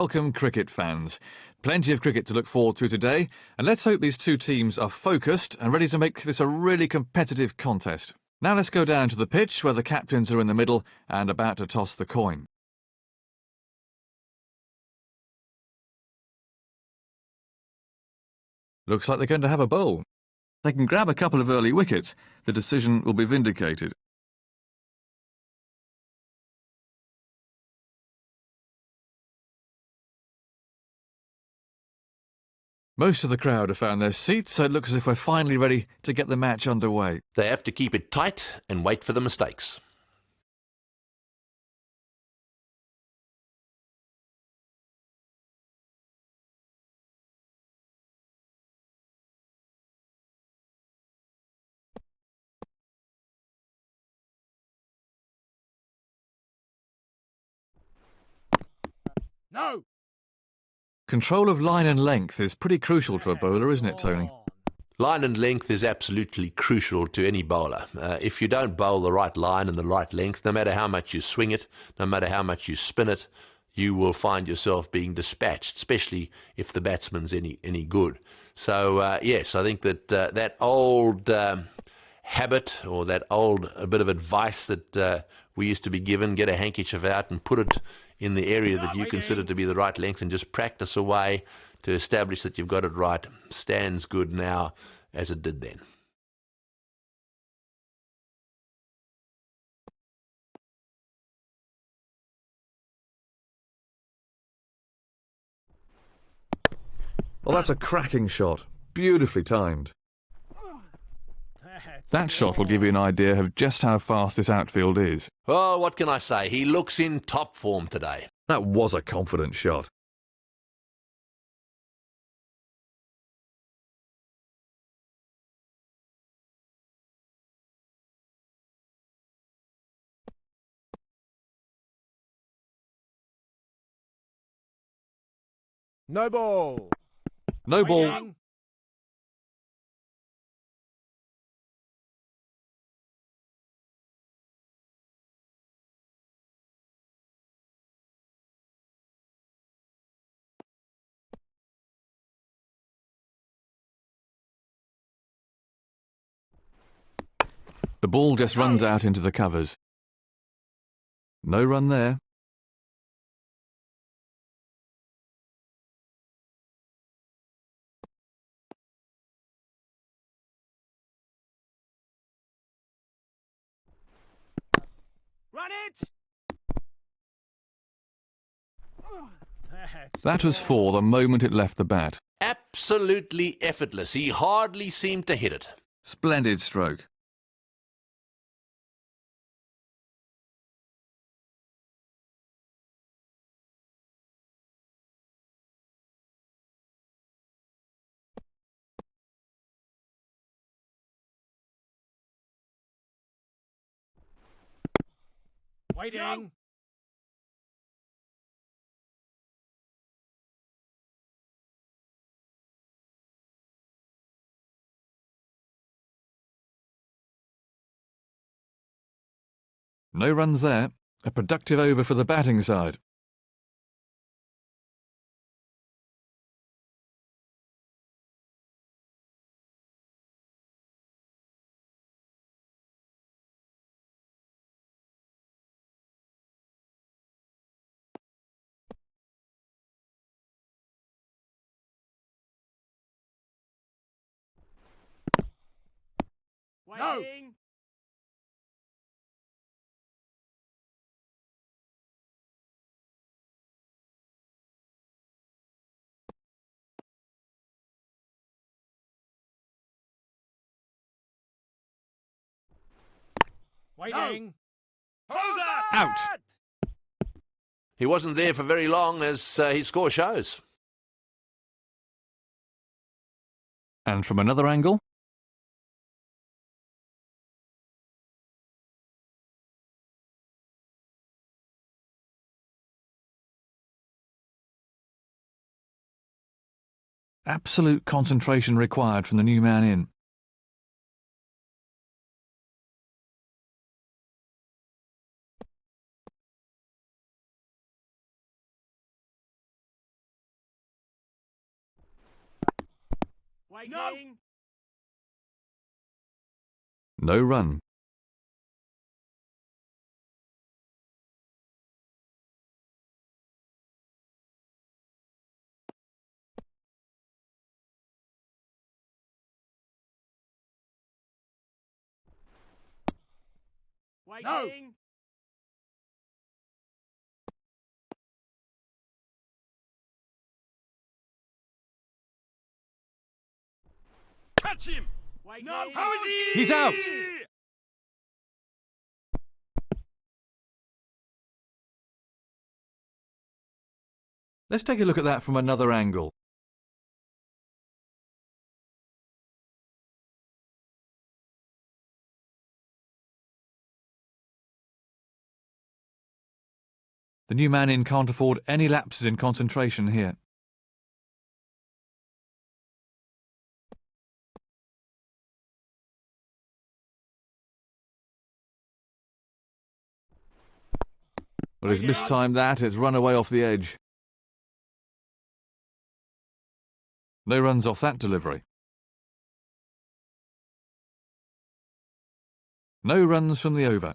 Welcome, cricket fans. Plenty of cricket to look forward to today, and let's hope these two teams are focused and ready to make this a really competitive contest. Now let's go down to the pitch where the captains are in the middle and about to toss the coin. Looks like they're going to have a bowl. They can grab a couple of early wickets. The decision will be vindicated. Most of the crowd have found their seats, so it looks as if we're finally ready to get the match underway. They have to keep it tight and wait for the mistakes. No! Control of line and length is pretty crucial to a bowler, isn't it, Tony? Line and length is absolutely crucial to any bowler. If you don't bowl the right line and the right length, no matter how much you swing it, no matter how much you spin it, you will find yourself being dispatched, especially if the batsman's any good. So, yes, I think that that old habit or that old bit of advice that we used to be given, get a handkerchief out and put it in the area that you consider to be the right length and just practice away to establish that you've got it right, stands good now as it did then. Well, that's a cracking shot. Beautifully timed. That shot will give you an idea of just how fast this outfield is. Oh, what can I say? He looks in top form today. That was a confident shot. No ball. No ball. The ball just runs out into the covers. No run there. Run it! That was four the moment it left the bat. Absolutely effortless. He hardly seemed to hit it. Splendid stroke. Waiting. No runs there. A productive over for the batting side. Waiting. Waiting. No. Out. He wasn't there for very long, as his score shows. And from another angle. Absolute concentration required from the new man in. Waiting. No run. Waiting. Catch him. Waiting. No. How is he? He's out. Let's take a look at that from another angle. The new man in can't afford any lapses in concentration here. Well, he's mistimed that. It's run away off the edge. No runs off that delivery. No runs from the over.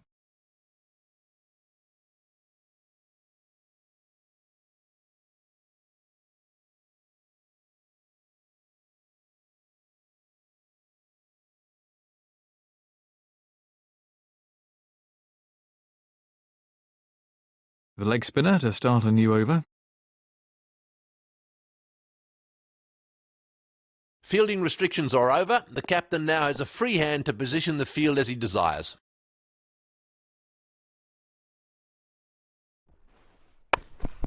The leg spinner to start a new over. Fielding restrictions are over. The captain now has a free hand to position the field as he desires.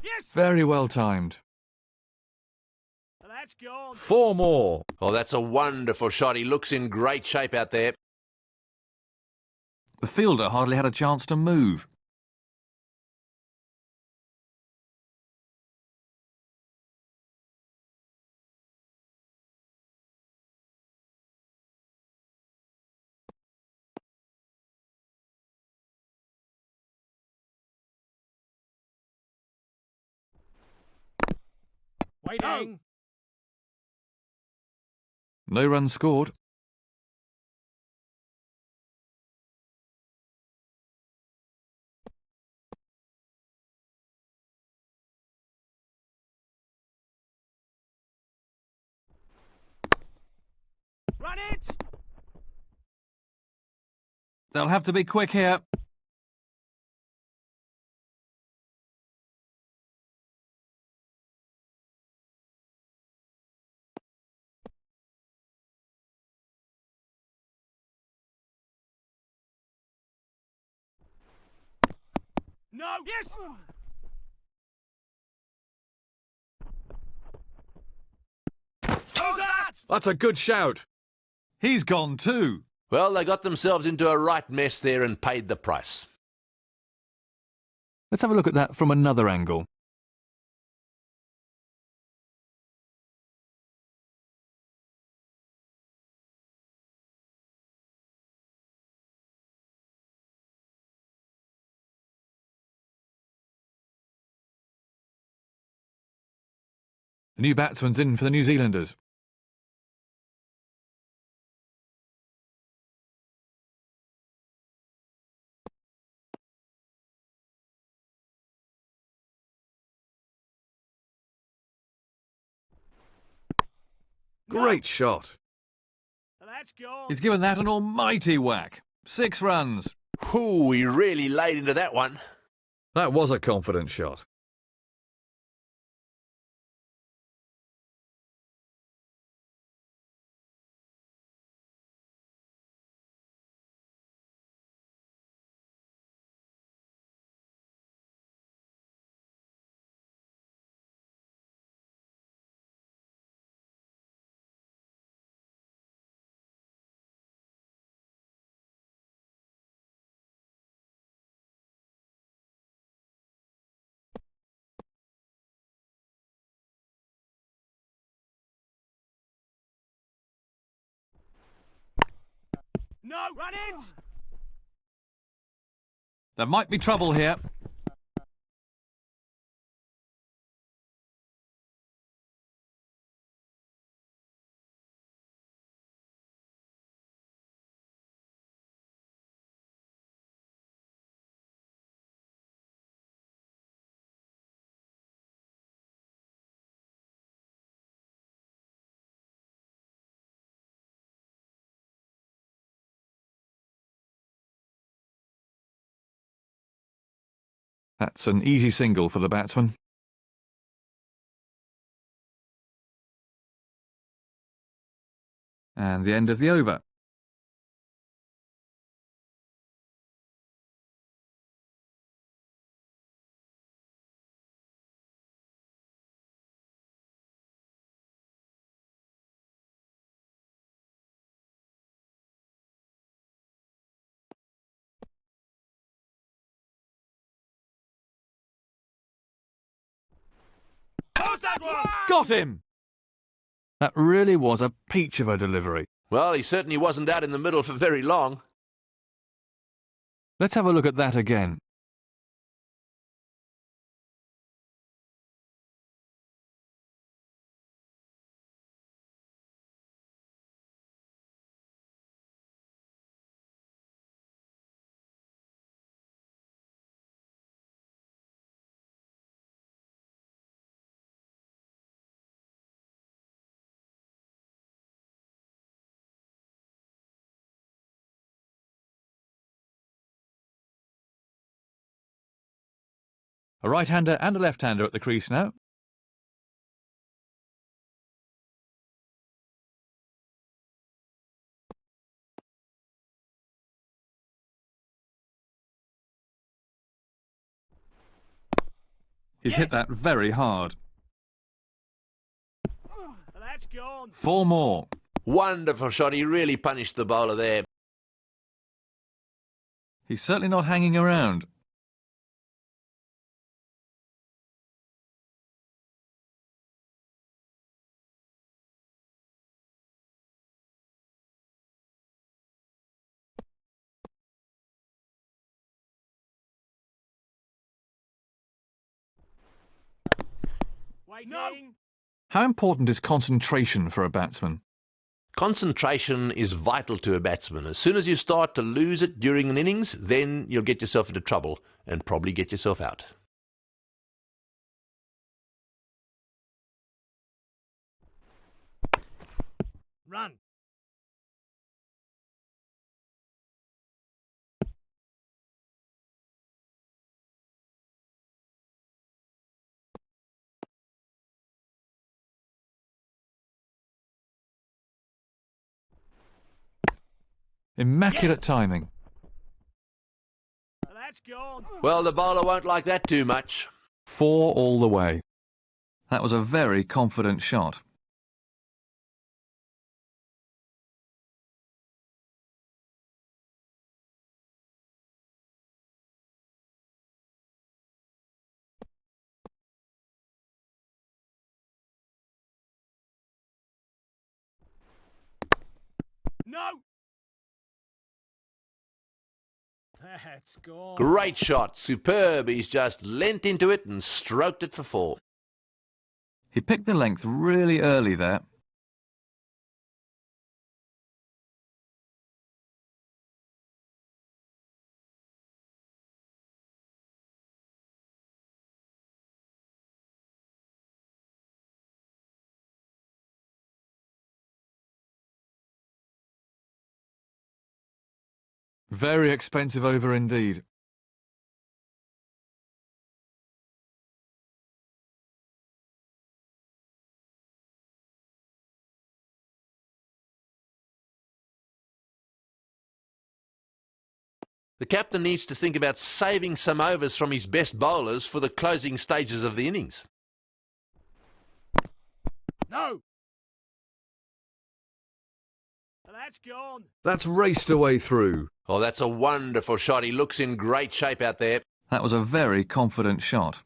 Yes. Very well timed. That's gone. 4 more. Oh, that's a wonderful shot. He looks in great shape out there. The fielder hardly had a chance to move. Waiting. No runs scored. Run it. They'll have to be quick here. No. Yes. How's that? That's a good shout. He's gone too. Well, they got themselves into a right mess there and paid the price. Let's have a look at that from another angle. The new batsman's in for the New Zealanders. Great shot. That's gone. He's given that an almighty whack. 6 runs. Ooh, he really laid into that one. That was a confident shot. No. Run it. There might be trouble here. That's an easy single for the batsman. And the end of the over. How's that one? Got him! That really was a peach of a delivery. Well, he certainly wasn't out in the middle for very long. Let's have a look at that again. A right-hander and a left-hander at the crease now. He's hit that very hard. That's gone. 4 more. Wonderful shot. He really punished the bowler there. He's certainly not hanging around. Waiting. No. How important is concentration for a batsman? Concentration is vital to a batsman. As soon as you start to lose it during an innings, then you'll get yourself into trouble and probably get yourself out. Run. Immaculate timing. That's gone. Well, the bowler won't like that too much. 4 all the way. That was a very confident shot. No. That's gone. Great shot. Superb. He's just leant into it and stroked it for 4. He picked the length really early there. Very expensive over indeed. The captain needs to think about saving some overs from his best bowlers for the closing stages of the innings. No. That's gone. That's raced away through. Oh, that's a wonderful shot. He looks in great shape out there. That was a very confident shot.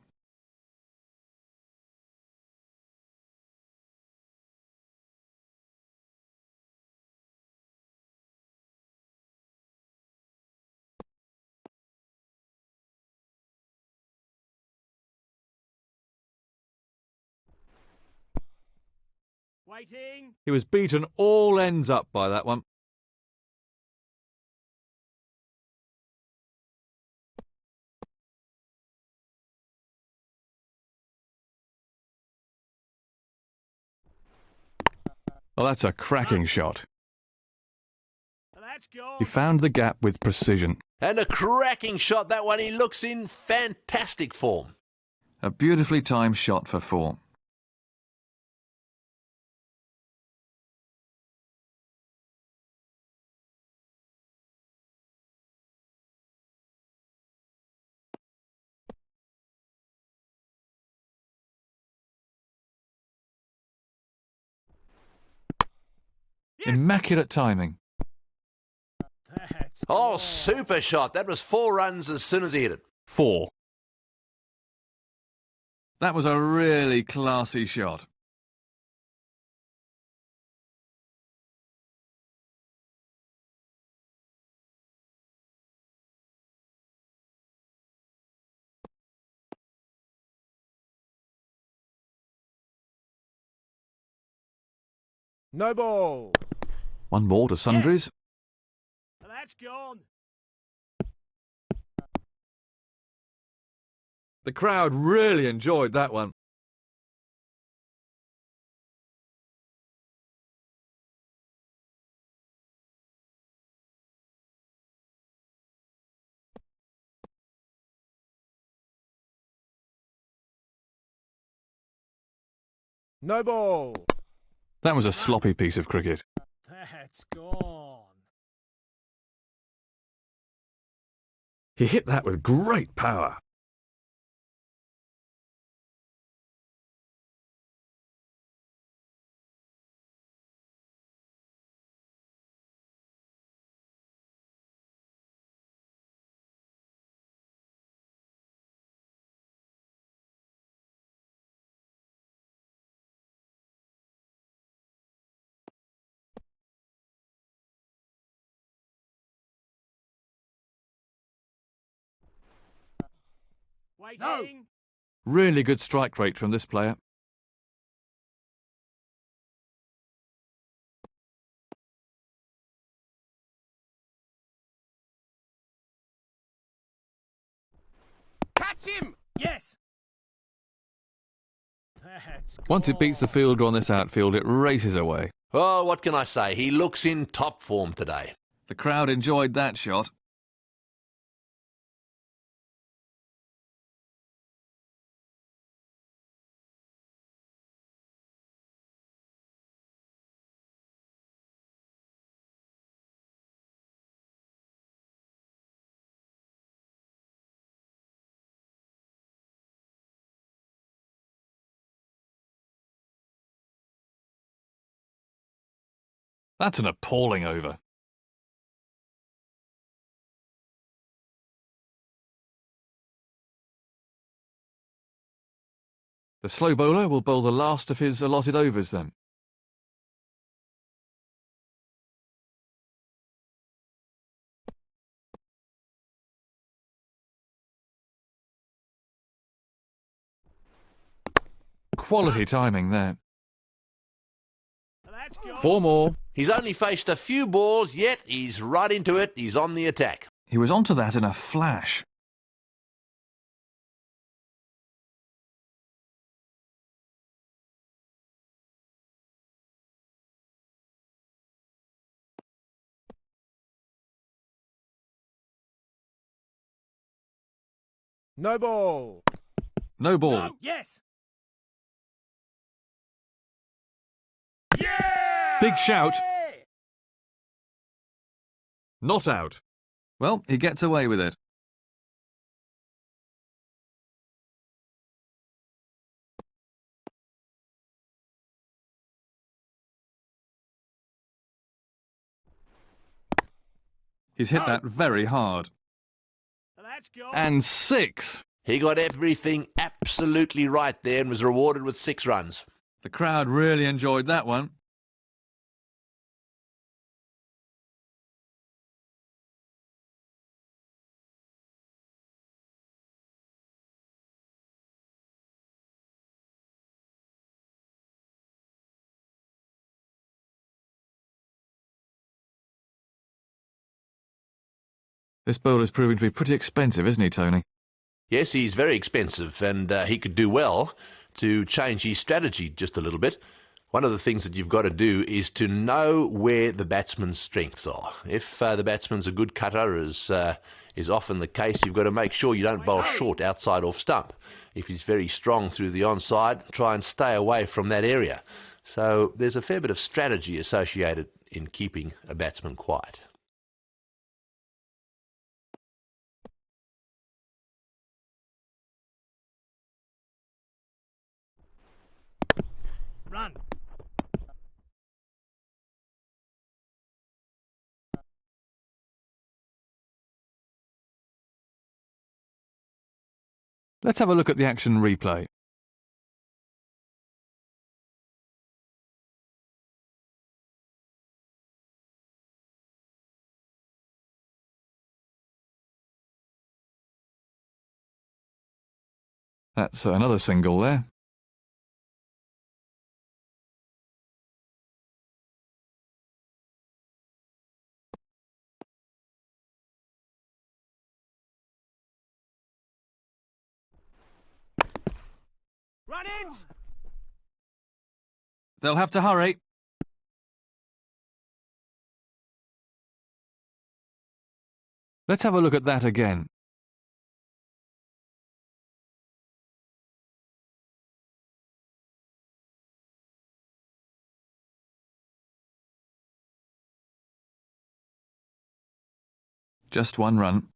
Waiting. He was beaten all ends up by that one. Well, that's a cracking shot. That's gone. He found the gap with precision. And a cracking shot, that one. He looks in fantastic form. A beautifully timed shot for 4. Yes. Immaculate timing. That's Oh, gone. super shot. That was 4 runs as soon as he hit it. 4. That was a really classy shot. No ball. One more to sundries. That's gone. The crowd really enjoyed that one. No ball. That was a sloppy piece of cricket. That's gone. He hit that with great power. Waiting. Really good strike rate from this player. Catch him. Yes. That's Once it beats the gone. fielder on this outfield, it races away. Oh, what can I say? He looks in top form today. The crowd enjoyed that shot. That's an appalling over. The slow bowler will bowl the last of his allotted overs then. Quality timing there. That's gone. 4 more. He's only faced a few balls, yet he's right into it. He's on the attack. He was onto that in a flash. No ball. No ball. No. Yes. Yeah. Big shout. Not out. Well, he gets away with it. He's hit that very hard. That's gone. And 6. He got everything absolutely right there and was rewarded with 6 runs. The crowd really enjoyed that one. This bowler's proving to be pretty expensive, isn't he, Tony? Yes, he's very expensive, and he could do well to change his strategy just a little bit. One of the things that you've got to do is to know where the batsman's strengths are. If the batsman's a good cutter, is often the case, you've got to make sure you don't bowl short outside off stump. If he's very strong through the onside, try and stay away from that area. So there's a fair bit of strategy associated in keeping a batsman quiet. Run. Let's have a look at the action replay. That's another single there. Run it! They'll have to hurry. Let's have a look at that again. Just one run.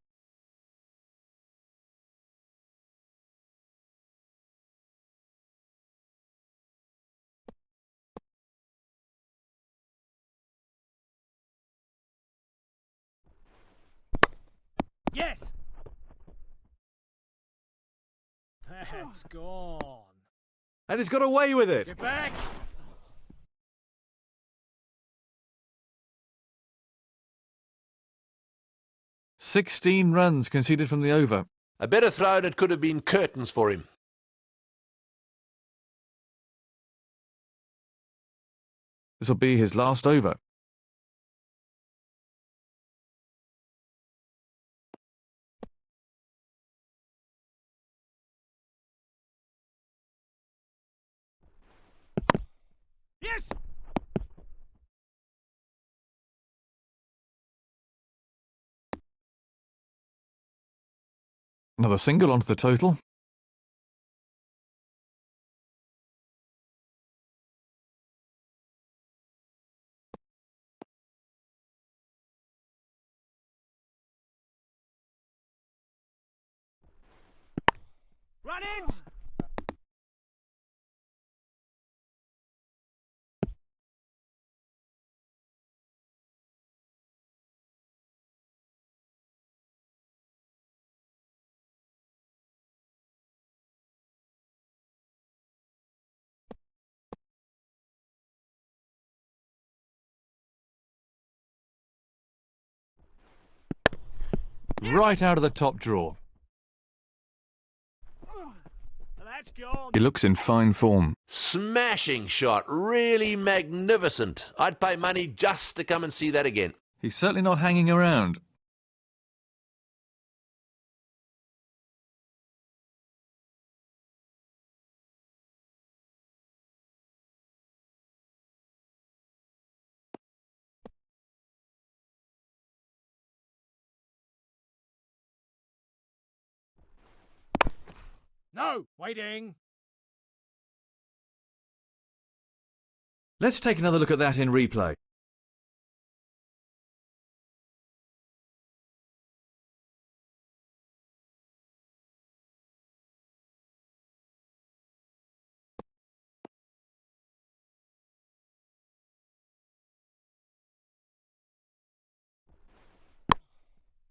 Yes! That's gone. And he's got away with it. Get back! "16 runs conceded from the over. A better throw and it could have been curtains for him. This will be his last over. Yes! Another single onto the total. Run it! Right out of the top drawer. That's gone. He looks in fine form. Smashing shot, really magnificent. I'd pay money just to come and see that again. He's certainly not hanging around. No! Waiting! Let's take another look at that in replay.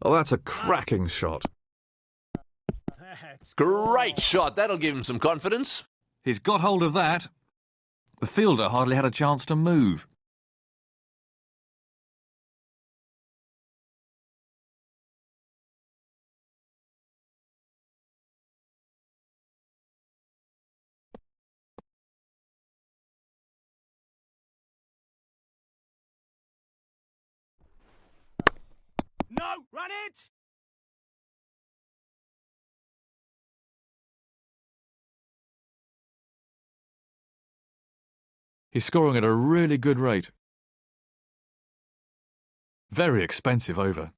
Oh, that's a cracking shot. That's Great gone. shot, that'll give him some confidence. He's got hold of that. The fielder hardly had a chance to move. No! Run it! He's scoring at a really good rate. Very expensive over.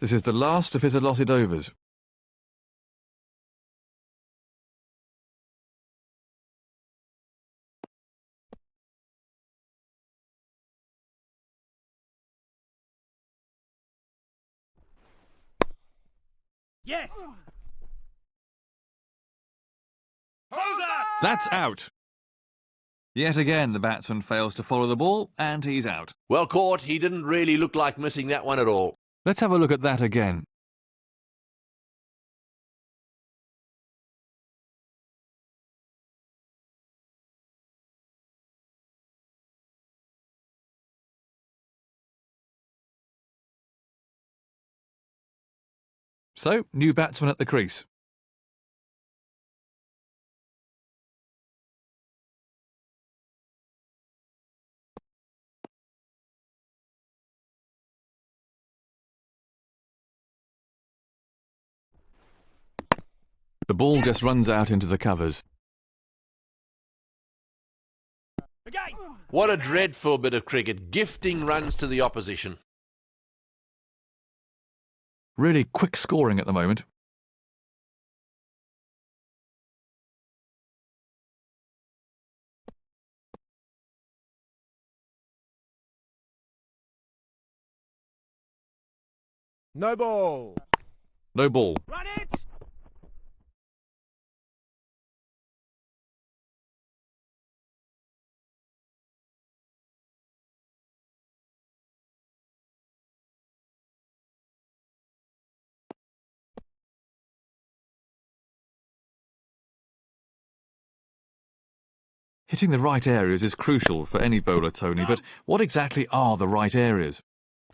This is the last of his allotted overs. Yes! Over! That's out. Yet again, the batsman fails to follow the ball, and he's out. Well caught. He didn't really look like missing that one at all. Let's have a look at that again. So, new batsman at the crease. The ball just runs out into the covers. Again! What a dreadful bit of cricket. Gifting runs to the opposition. Really quick scoring at the moment. No ball. No ball. Run it! Hitting the right areas is crucial for any bowler, Tony, but what exactly are the right areas?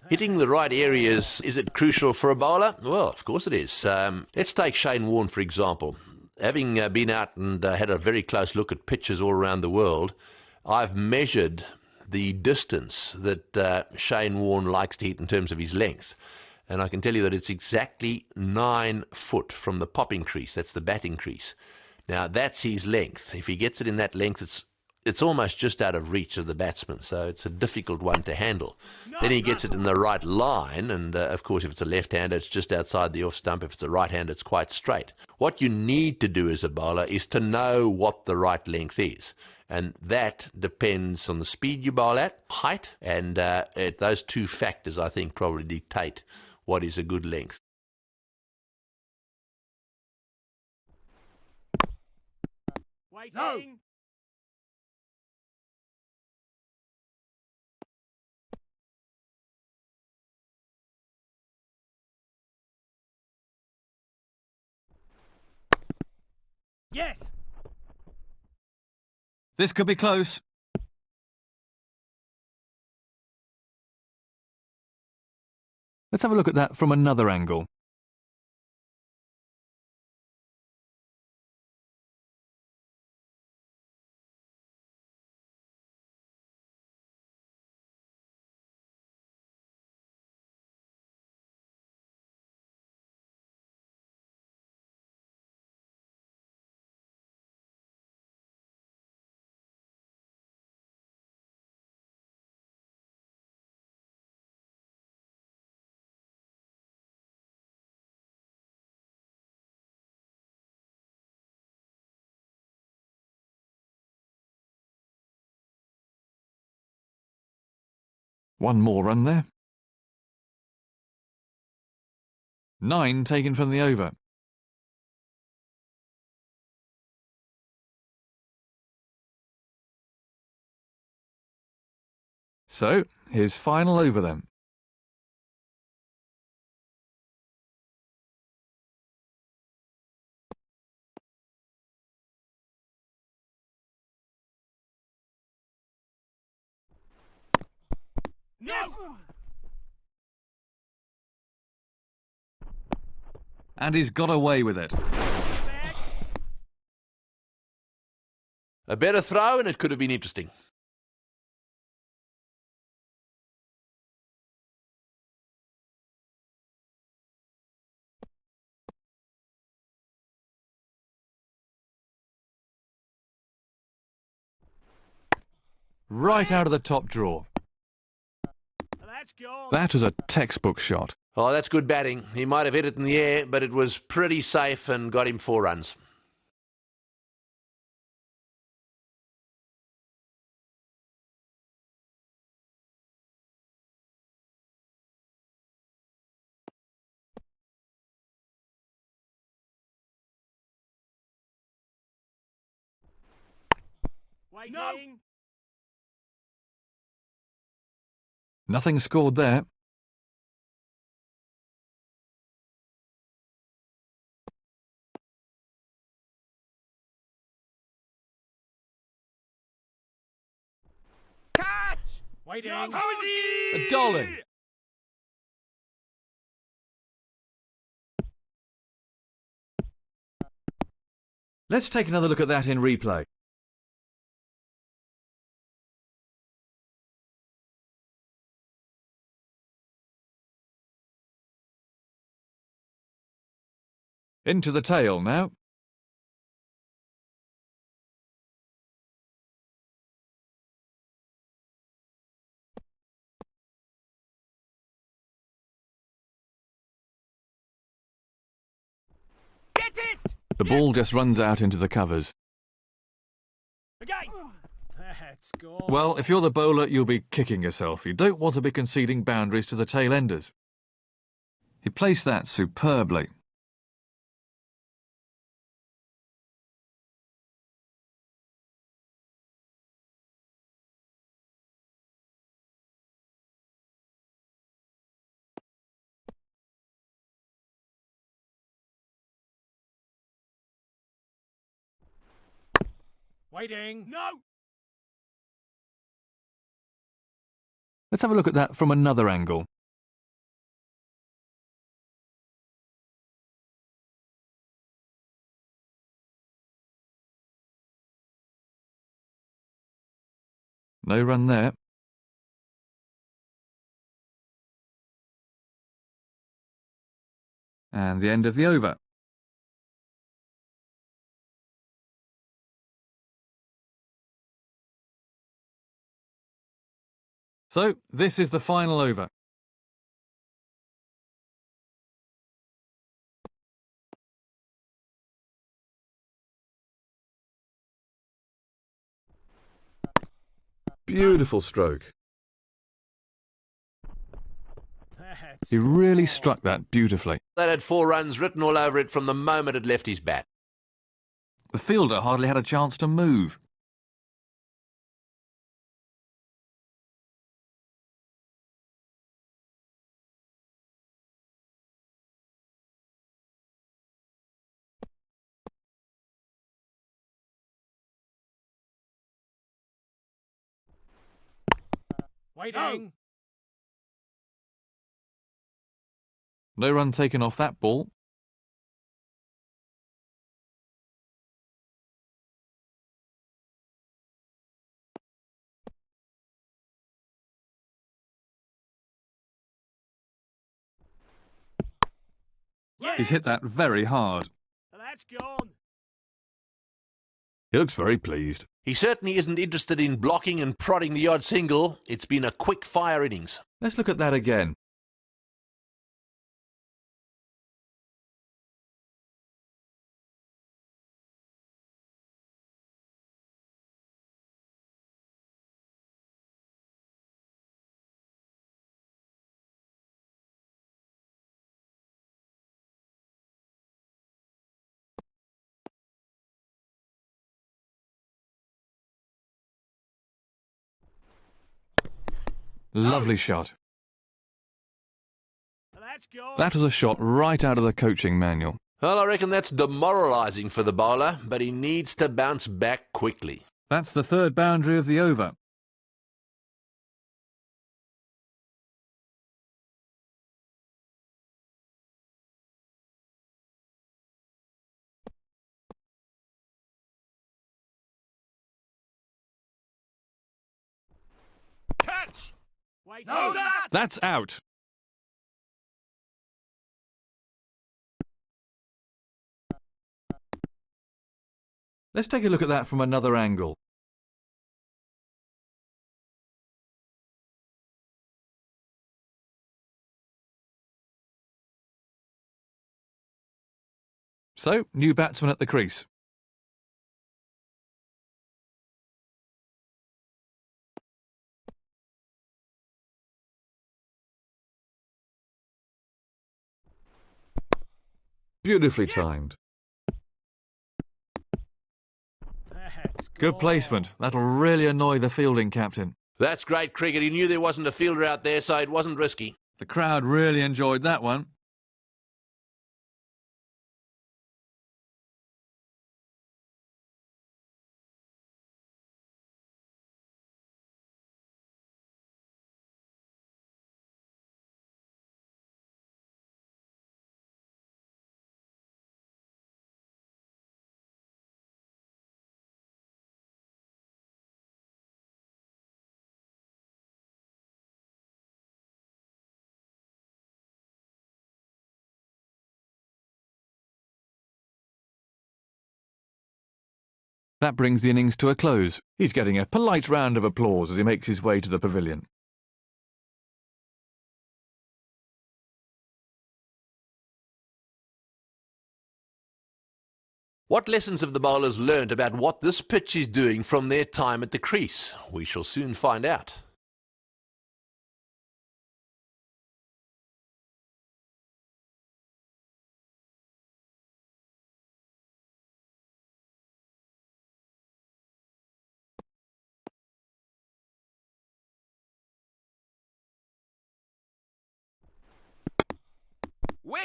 Hitting the right areas, is it crucial for a bowler? Well, of course it is. Let's take Shane Warne, for example. Having been out and had a very close look at pitches all around the world, I've measured the distance that Shane Warne likes to hit in terms of his length. And I can tell you that it's exactly 9 foot from the popping crease. That's the batting crease. Now, that's his length. If he gets it in that length, it's almost just out of reach of the batsman, so it's a difficult one to handle. Then he gets it in the right line, and of course, if it's a left-hander, it's just outside the off-stump. If it's a right-hander, it's quite straight. What you need to do as a bowler is to know what the right length is, and that depends on the speed you bowl at, height, and those two factors, I think, probably dictate what is a good length. Waiting. No. Yes. This could be close. Let's have a look at that from another angle. One more run there. 9 taken from the over. So, his final over then. Yes. And he's got away with it. A better throw, and it could have been interesting. right out of the top drawer. That's gone. That was a textbook shot. Oh, that's good batting. He might have hit it in the air, but it was pretty safe and got him 4 runs. Waiting. No. Nothing scored there. Catch. Waiting. No. A dolly. Let's take another look at that in replay. Into the tail now. Get it. The ball just runs out into the covers. Again. That's gone. Well, if you're the bowler, you'll be kicking yourself. You don't want to be conceding boundaries to the tail enders. He placed that superbly. Waiting. No. Let's have a look at that from another angle. No run there. And the end of the over. So, this is the final over. Beautiful stroke. That's He really struck that beautifully. That had 4 runs written all over it from the moment it left his bat. The fielder hardly had a chance to move. waiting. No run taken off that ball. Yes. He's hit that very hard. That's gone. He looks very pleased. He certainly isn't interested in blocking and prodding the odd single. It's been a quick-fire innings. Let's look at that again. Lovely shot. That's gone. That was a shot right out of the coaching manual. Well, I reckon that's demoralising for the bowler, but he needs to bounce back quickly. That's the third boundary of the over. Catch. Wait. No, that. That's out. Let's take a look at that from another angle. So, new batsman at the crease. Beautifully timed. That's Good placement. That'll really annoy the fielding captain. That's great cricket. He knew there wasn't a fielder out there, so it wasn't risky. The crowd really enjoyed that one. That brings the innings to a close. He's getting a polite round of applause as he makes his way to the pavilion. What lessons have the bowlers learned about what this pitch is doing from their time at the crease? We shall soon find out.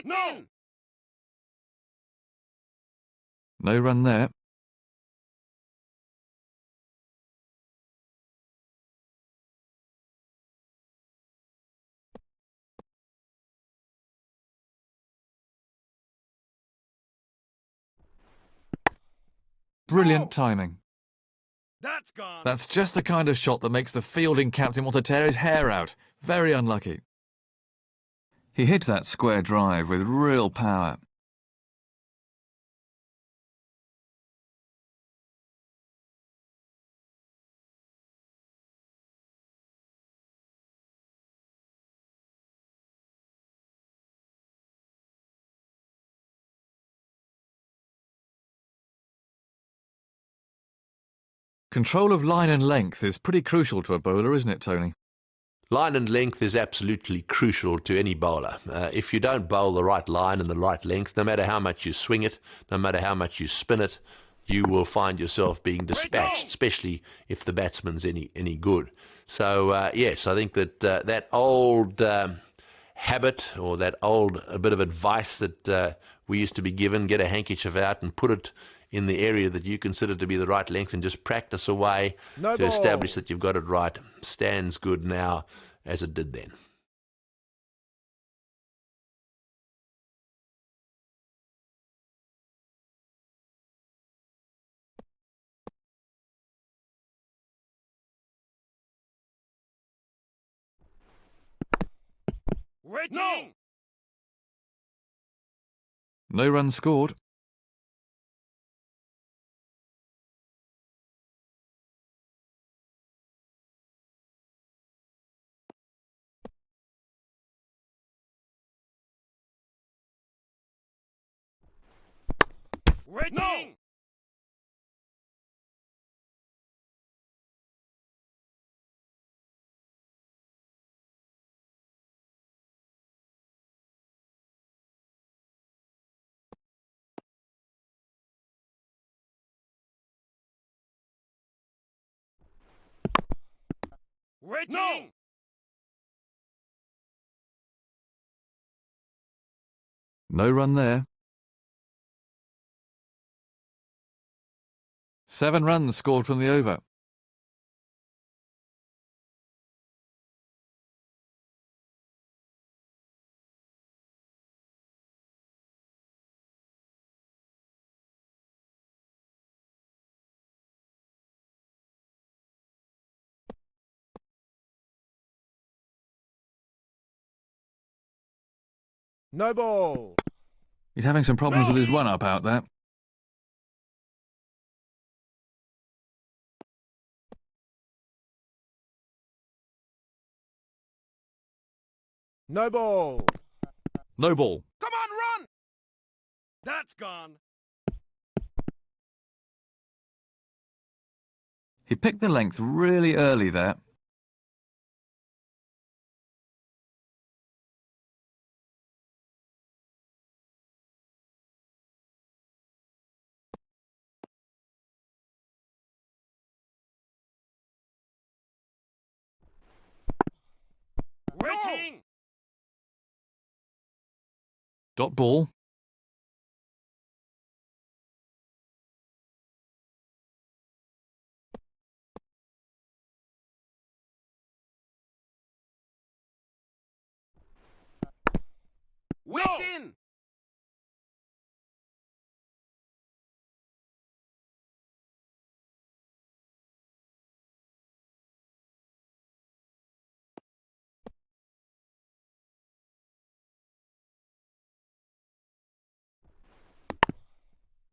No! No run there. Brilliant timing. That's gone. That's just the kind of shot that makes the fielding captain want to tear his hair out. Very unlucky. He hit that square drive with real power. Control of line and length is pretty crucial to a bowler, isn't it, Tony? Line and length is absolutely crucial to any bowler. If you don't bowl the right line and the right length, no matter how much you swing it, no matter how much you spin it, you will find yourself being dispatched, especially if the batsman's any good. So, yes, I think that that old habit or that old bit of advice that we used to be given, get a handkerchief out and put it in the area that you consider to be the right length and just practice away No to ball. establish that you've got it right, stands good now as it did then. Waiting. No run scored. Waiting. Waiting. No run there. 7 runs scored from the over. No ball. He's having some problems with his run-up out there. No ball. No ball. Come on, run. That's gone. He picked the length really early there. Waiting. Dot ball. Waiting.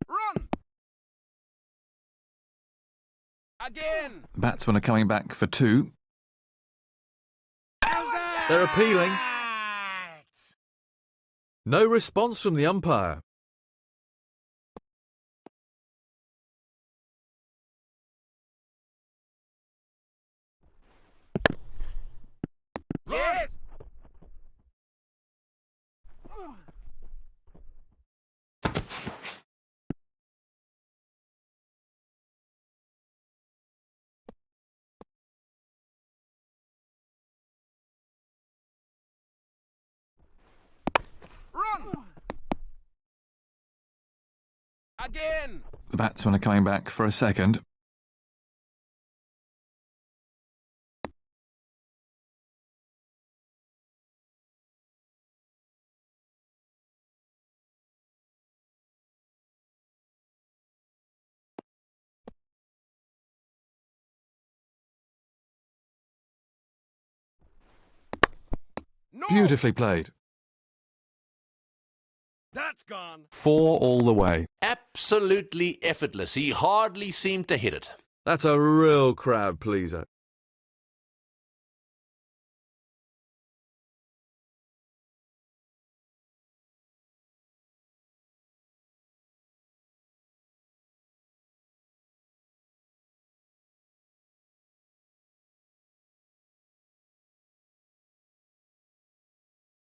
Run. Again. The batsmen are coming back for 2. They're appealing. No response from the umpire. Yes. Run. Again. The batsmen are coming back for a second. No. Beautifully played. That's gone. 4 all the way. Absolutely effortless. He hardly seemed to hit it. That's a real crowd pleaser.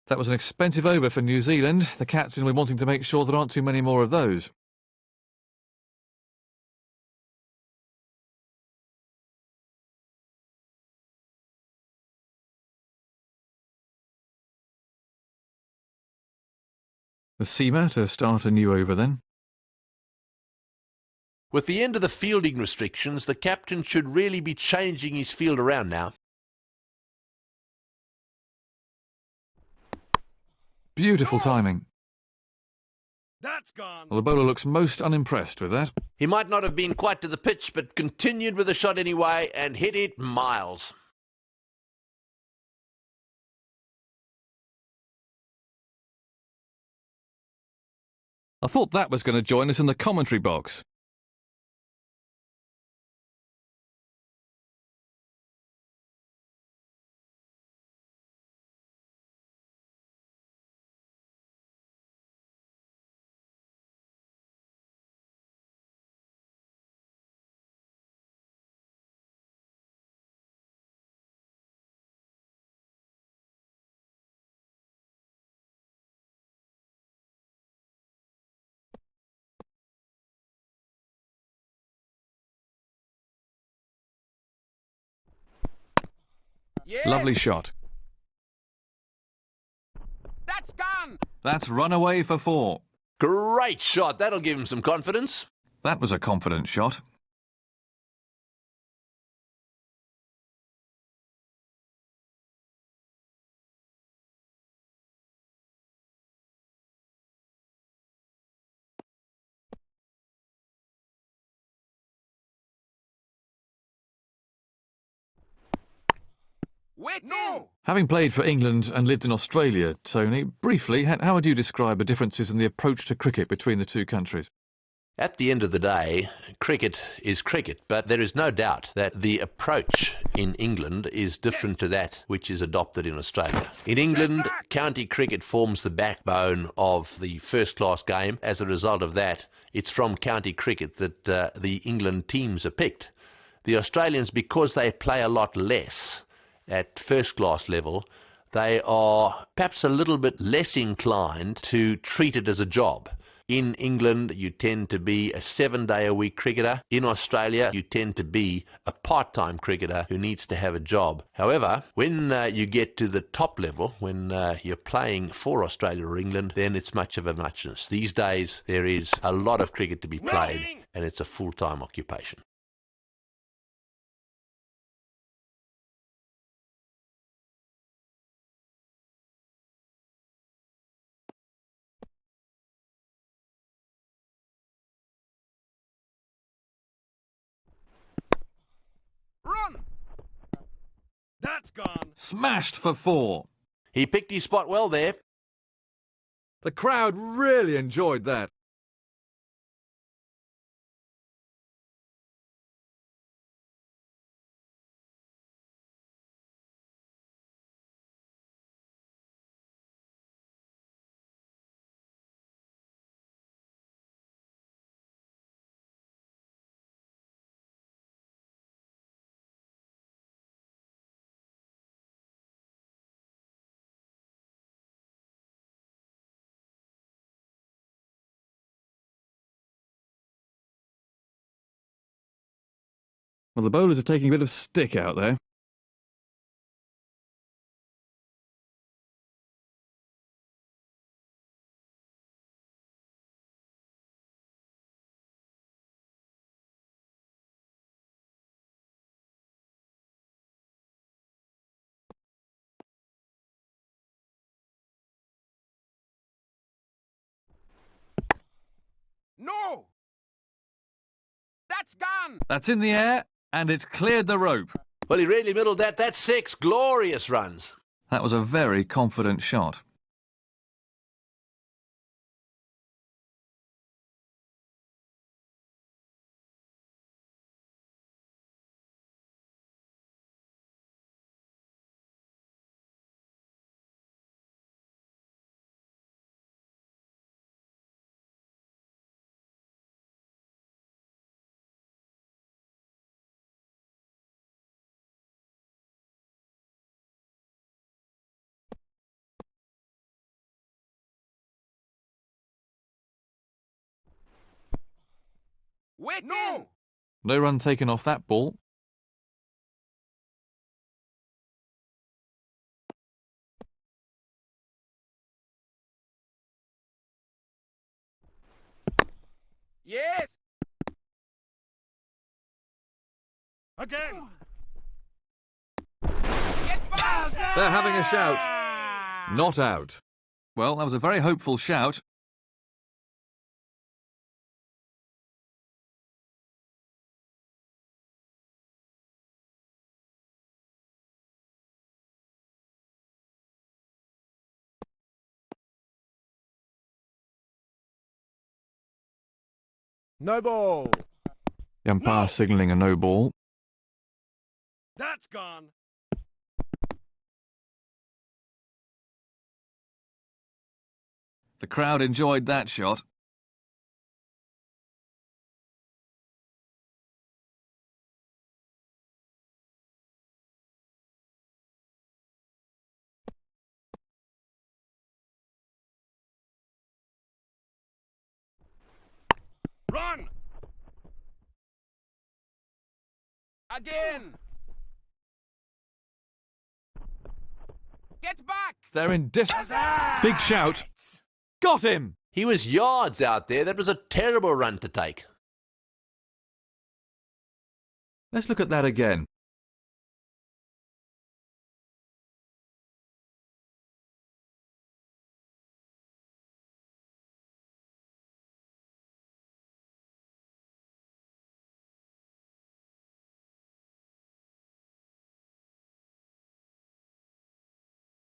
That was an expensive over for New Zealand. The captain will be wanting to make sure there aren't too many more of those. The seamer to start a new over then. With the end of the fielding restrictions, the captain should really be changing his field around now. Beautiful timing. That's gone. Well, the bowler looks most unimpressed with that. He might not have been quite to the pitch, but continued with the shot anyway and hit it miles. I thought that was going to join us in the commentary box. Yeah. Lovely shot. That's gone. That's run away for 4. Great shot. That'll give him some confidence. That was a confident shot. Waiting. No. Having played for England and lived in Australia, Tony, briefly, how would you describe the differences in the approach to cricket between the two countries? At the end of the day, cricket is cricket, but there is no doubt that the approach in England is different to that which is adopted in Australia. In England, county cricket forms the backbone of the first-class game. As a result of that, it's from county cricket that the England teams are picked. The Australians, because they play a lot less at first-class level, they are perhaps a little bit less inclined to treat it as a job. In England, you tend to be a 7-day-a-week cricketer. In Australia, you tend to be a part-time cricketer who needs to have a job. However, when you get to the top level, when you're playing for Australia or England, then it's much of a muchness. These days, there is a lot of cricket to be played, and it's a full-time occupation. Run! That's gone. Smashed for 4. He picked his spot well there. The crowd really enjoyed that. Well, the bowlers are taking a bit of stick out there. No! That's gone! That's in the air, and it's cleared the rope. Well, he really middled that. That's 6 glorious runs. That was a very confident shot. Wait! No! No run taken off that ball. Yes! Again! Get back! They're having a shout. Not out. Well, that was a very hopeful shout. No ball. The umpire signalling a no ball. That's gone. The crowd enjoyed that shot. Run! Again! Get back! They're in big shout. Got him! He was yards out there. That was a terrible run to take. Let's look at that again.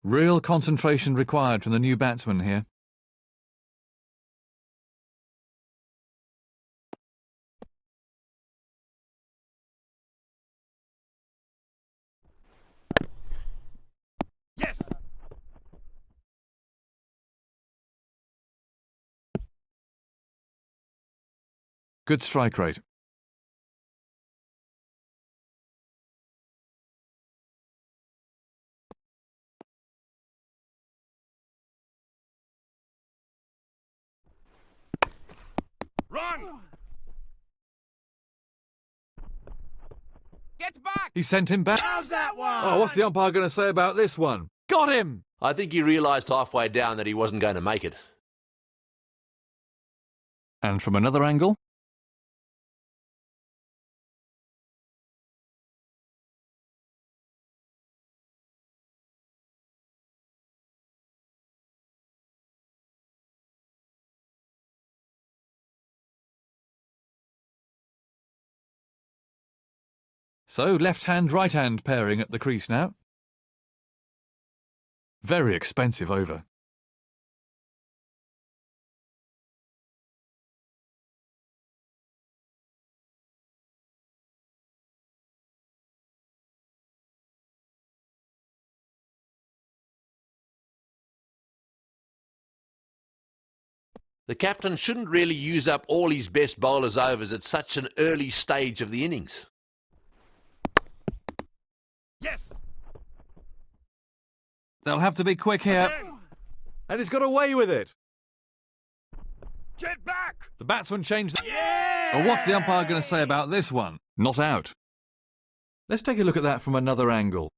Real concentration required from the new batsman here. Good strike rate. Run! Gets back! He sent him back. How's that one? Oh, what's the umpire going to say about this one? Got him! I think he realised halfway down that he wasn't going to make it. And from another angle. So, left-hand, right-hand pairing at the crease now. Very expensive over. The captain shouldn't really use up all his best bowlers' overs at such an early stage of the innings. Yes! They'll have to be quick here. Again. And he's got away with it. Get back! The batsman changed. Yeah! Well, what's the umpire going to say about this one? Not out. Let's take a look at that from another angle.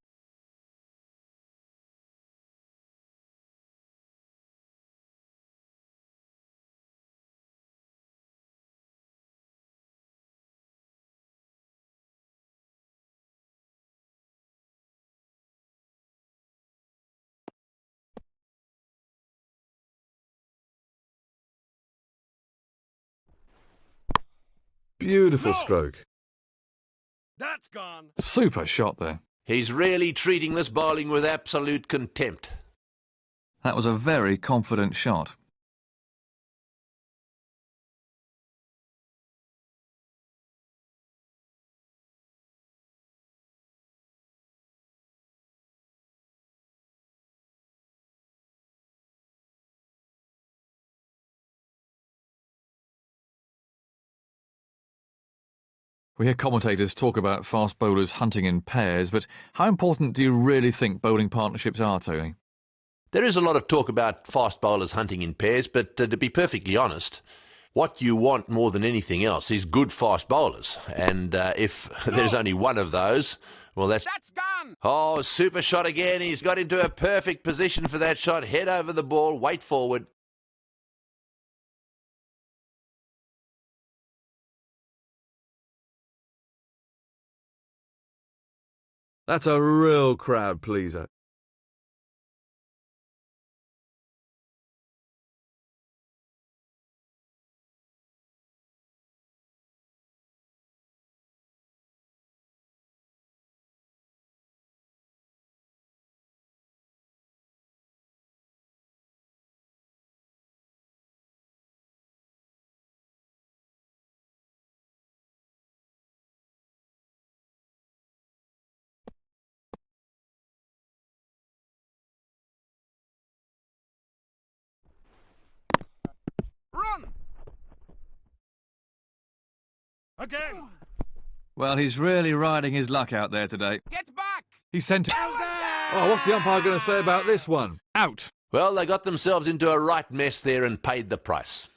Beautiful stroke. That's gone. Super shot there. He's really treating this bowling with absolute contempt. That was a very confident shot. We hear commentators talk about fast bowlers hunting in pairs, but how important do you really think bowling partnerships are, Tony? There is a lot of talk about fast bowlers hunting in pairs, but to be perfectly honest, what you want more than anything else is good fast bowlers. And if there's only one of those, well, that's gone! Oh, super shot again. He's got into a perfect position for that shot. Head over the ball, weight forward. That's a real crowd pleaser. Run! Again! Well, he's really riding his luck out there today. Gets back! He sent it. How's that? Oh, what's the umpire going to say about this one? Out. Well, they got themselves into a right mess there and paid the price.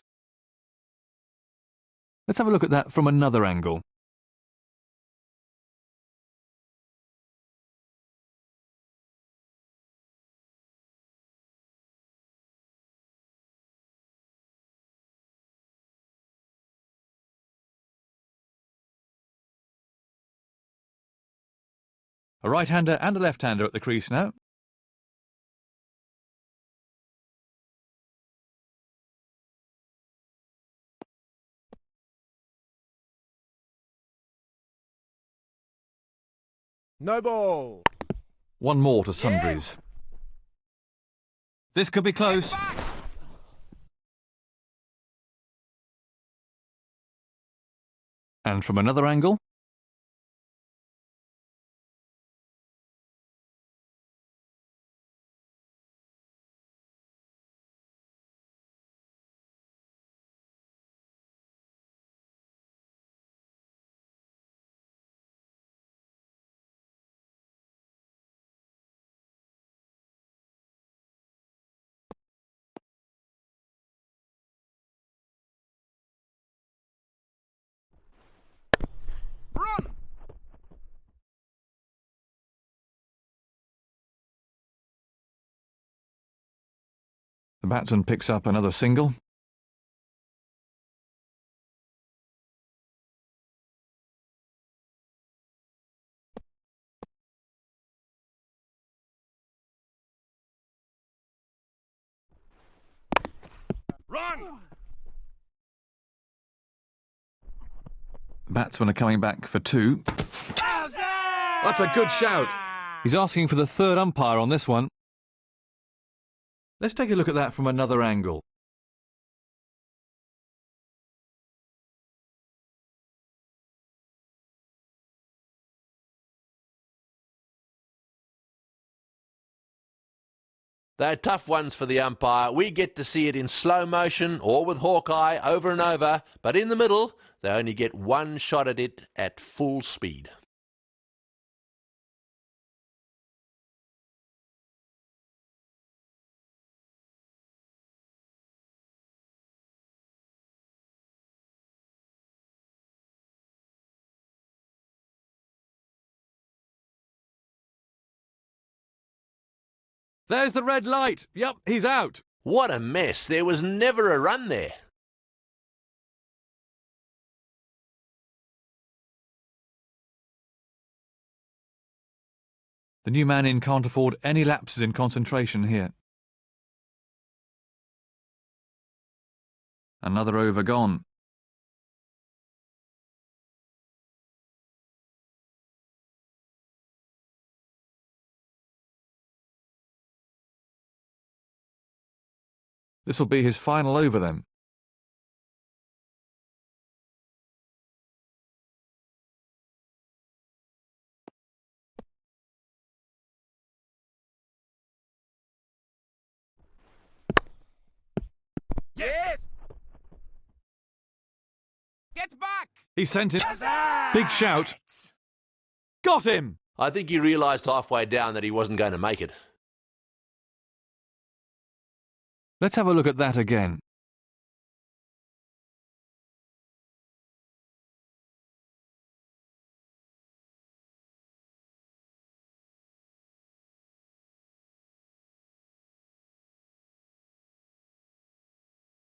Let's have a look at that from another angle. A right-hander and a left-hander at the crease now. No ball. One more to sundries. This could be close. And from another angle. The batsman picks up another single. Run! The batsmen are coming back for 2. That's a good shout. He's asking for the third umpire on this one. Let's take a look at that from another angle. They're tough ones for the umpire. We get to see it in slow motion or with Hawkeye over and over, but in the middle, they only get one shot at it at full speed. There's the red light. Yep, he's out. What a mess. There was never a run there. The new man in can't afford any lapses in concentration here. Another over gone. This will be his final over then. Yes! Get back! He sent it. Big shout. Got him! I think he realised halfway down that he wasn't going to make it. Let's have a look at that again.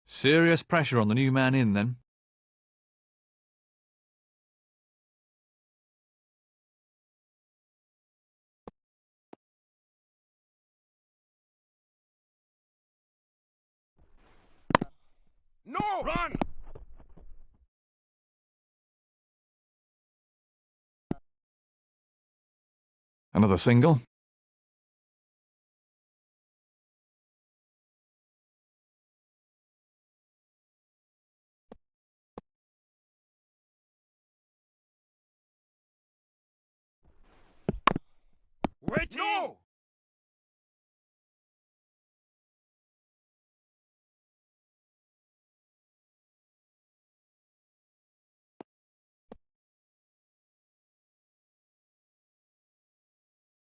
Serious pressure on the new man in then. No! Run! Another single. Waiting! No!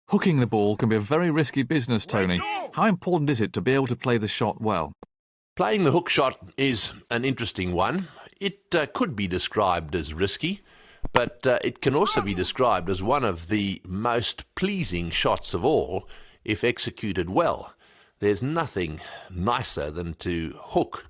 Hooking the ball can be a very risky business, Tony. no! How important is it to be able to play the shot well? Playing the hook shot is an interesting one. It could be described as risky, but it can also be described as one of the most pleasing shots of all if executed well. There's nothing nicer than to hook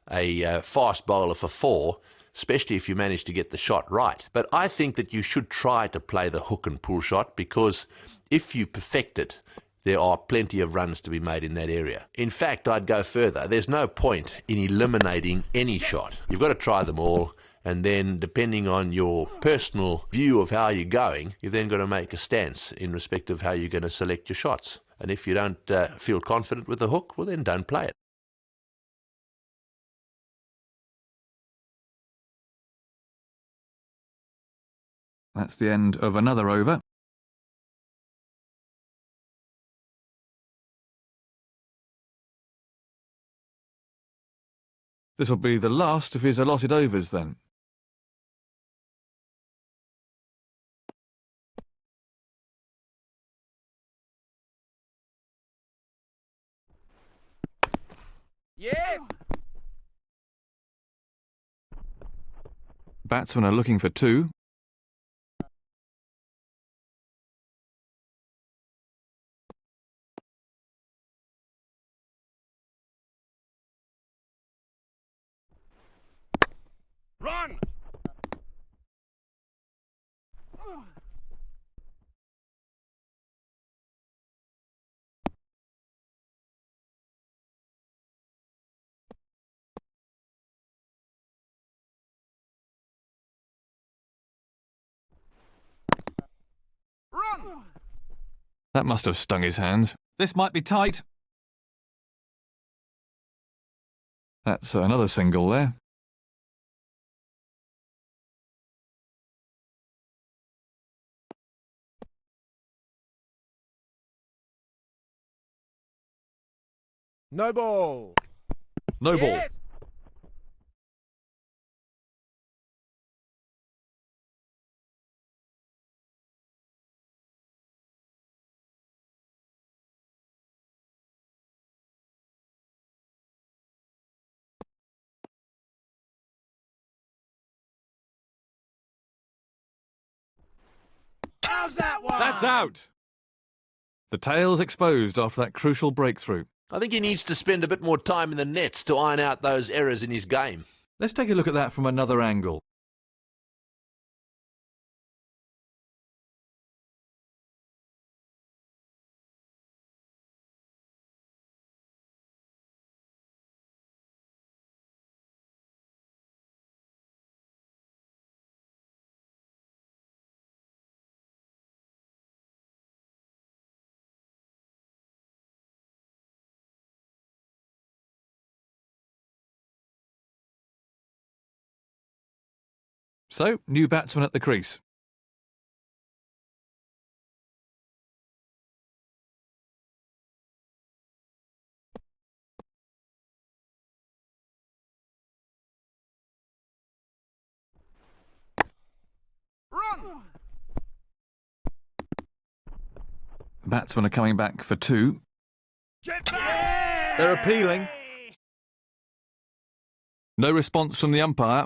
a fast bowler for 4, especially if you manage to get the shot right. But I think that you should try to play the hook and pull shot, because if you perfect it, there are plenty of runs to be made in that area. In fact, I'd go further. There's no point in eliminating any shot. You've got to try them all, and then depending on your personal view of how you're going, you've then got to make a stance in respect of how you're going to select your shots. And if you don't feel confident with the hook, well then don't play it. That's the end of another over. This will be the last of his allotted overs then. Yes! Batsmen are looking for 2. That must have stung his hands. This might be tight. That's another single there. No ball. No ball. Yes. How's that one? That's out. The tail's exposed after that crucial breakthrough. I think he needs to spend a bit more time in the nets to iron out those errors in his game. Let's take a look at that from another angle. So, new batsman at the crease. Run. The batsmen are coming back for two. Get back! They're appealing. No response from the umpire.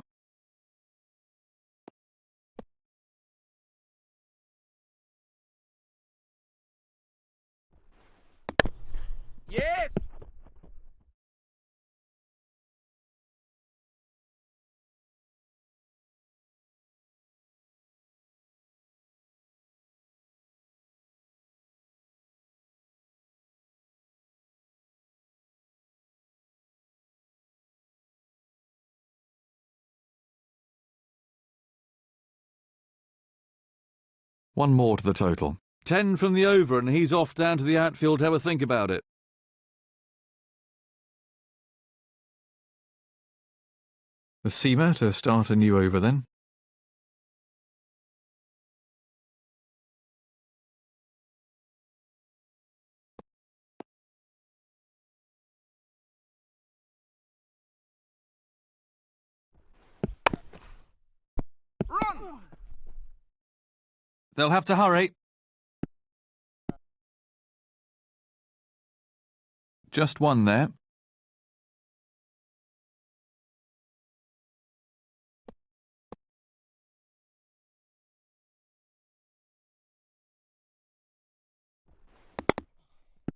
Yes. One more to the total. 10 from the over and he's off down to the outfield to have a think about it. The seamer to start a new over then. Run. They'll have to hurry. Just one there.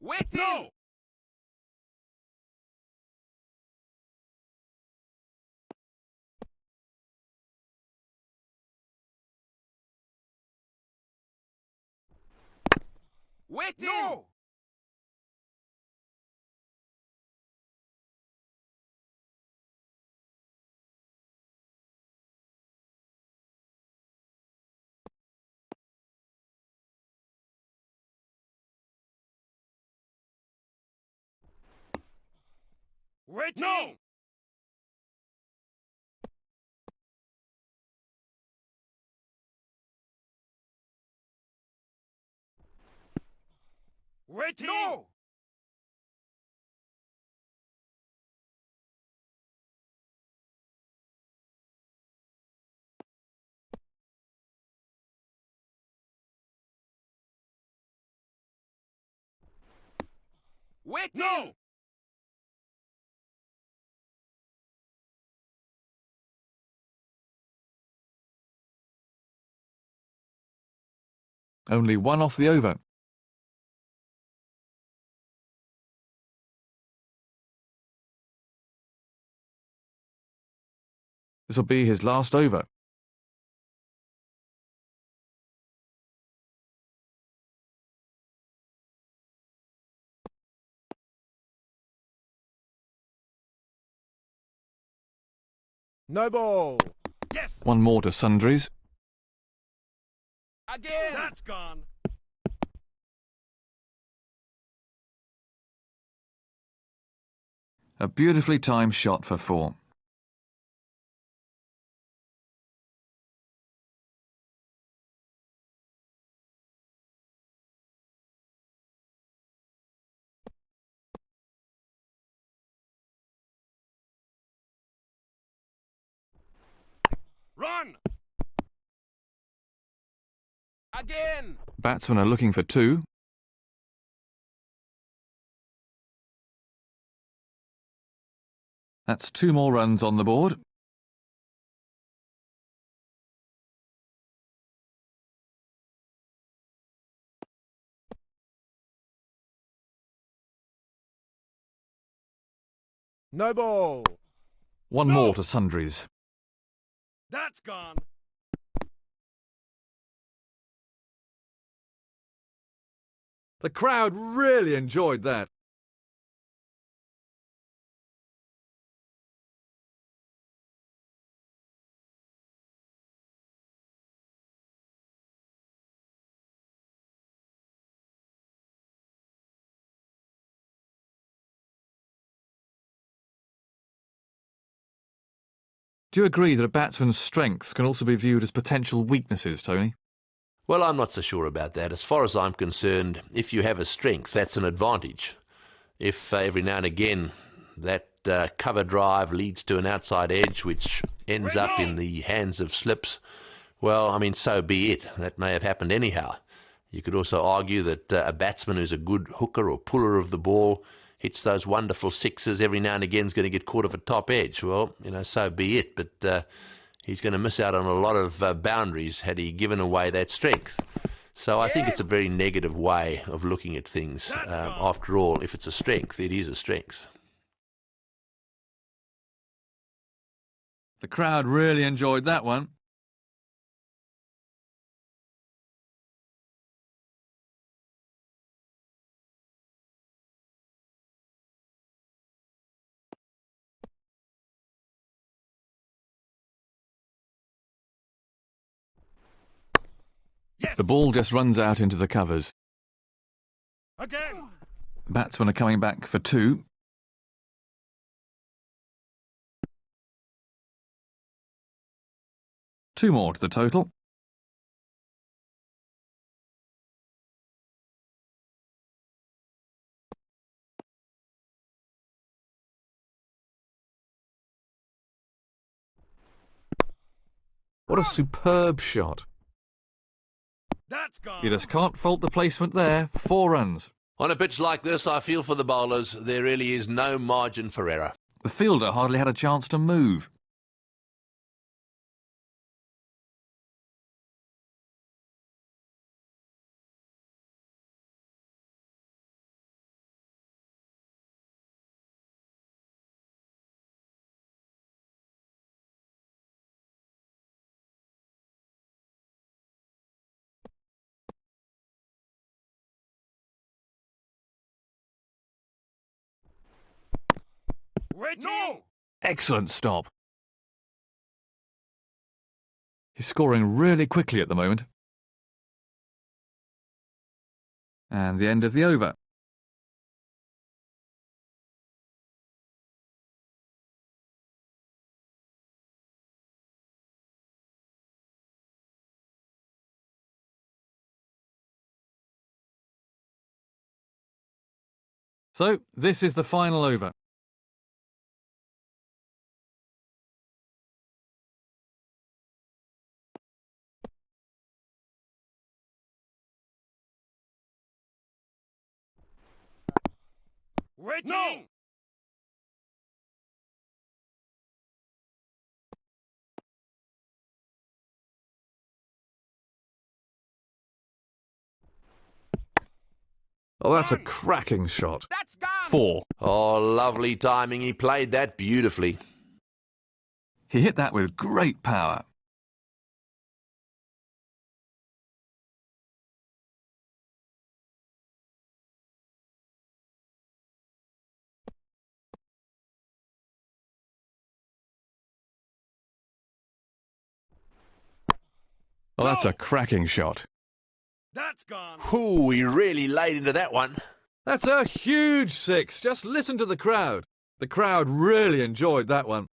Wait in. No. Wait in. No. Wait no. Wait No. Wait No. in. Only one off the over. This will be his last over. No ball. Yes. One more to sundries. Again. That's gone. A beautifully timed shot for 4. Run! Again! Batsmen are looking for 2. That's 2 more runs on the board. No ball. 1 No! more to sundries. That's gone. The crowd really enjoyed that. Do you agree that a batsman's strengths can also be viewed as potential weaknesses, Tony? Well, I'm not so sure about that. As far as I'm concerned, if you have a strength, that's an advantage. If every now and again that cover drive leads to an outside edge which ends up in the hands of slips, well, I mean, so be it. That may have happened anyhow. You could also argue that a batsman who's a good hooker or puller of the ball hits those wonderful sixes every now and again is going to get caught off a top edge. Well, you know, so be it. But he's going to miss out on a lot of boundaries had he given away that strength. So I think it's a very negative way of looking at things. After all, if it's a strength, it is a strength. The crowd really enjoyed that one. Yes! The ball just runs out into the covers. Again! Batsmen are coming back for 2. Two more to the total. What a superb shot. That's gone. You just can't fault the placement there. 4 runs. On a pitch like this, I feel for the bowlers, there really is no margin for error. The fielder hardly had a chance to move. Waiting! No! Excellent stop. He's scoring really quickly at the moment. And the end of the over. So, this is the final over. Waiting! No! Oh, that's a cracking shot. That's gone! 4. Oh, lovely timing. He played that beautifully. He hit that with great power. Oh, that's a cracking shot. That's gone. Ooh, he really laid into that one. That's a huge 6. Just listen to the crowd. The crowd really enjoyed that one.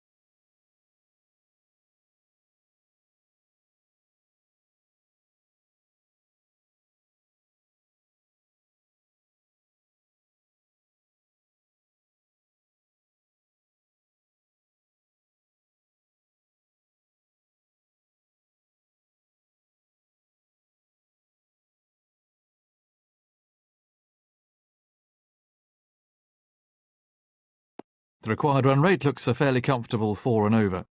The required run rate looks a fairly comfortable 4 and over.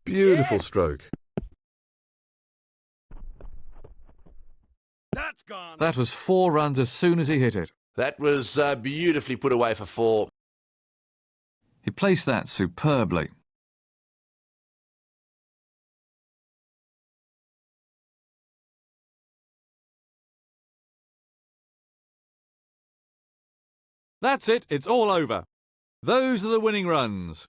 Beautiful stroke. That's gone. That was 4 runs as soon as he hit it. That was beautifully put away for 4. He placed that superbly. That's it, it's all over. Those are the winning runs.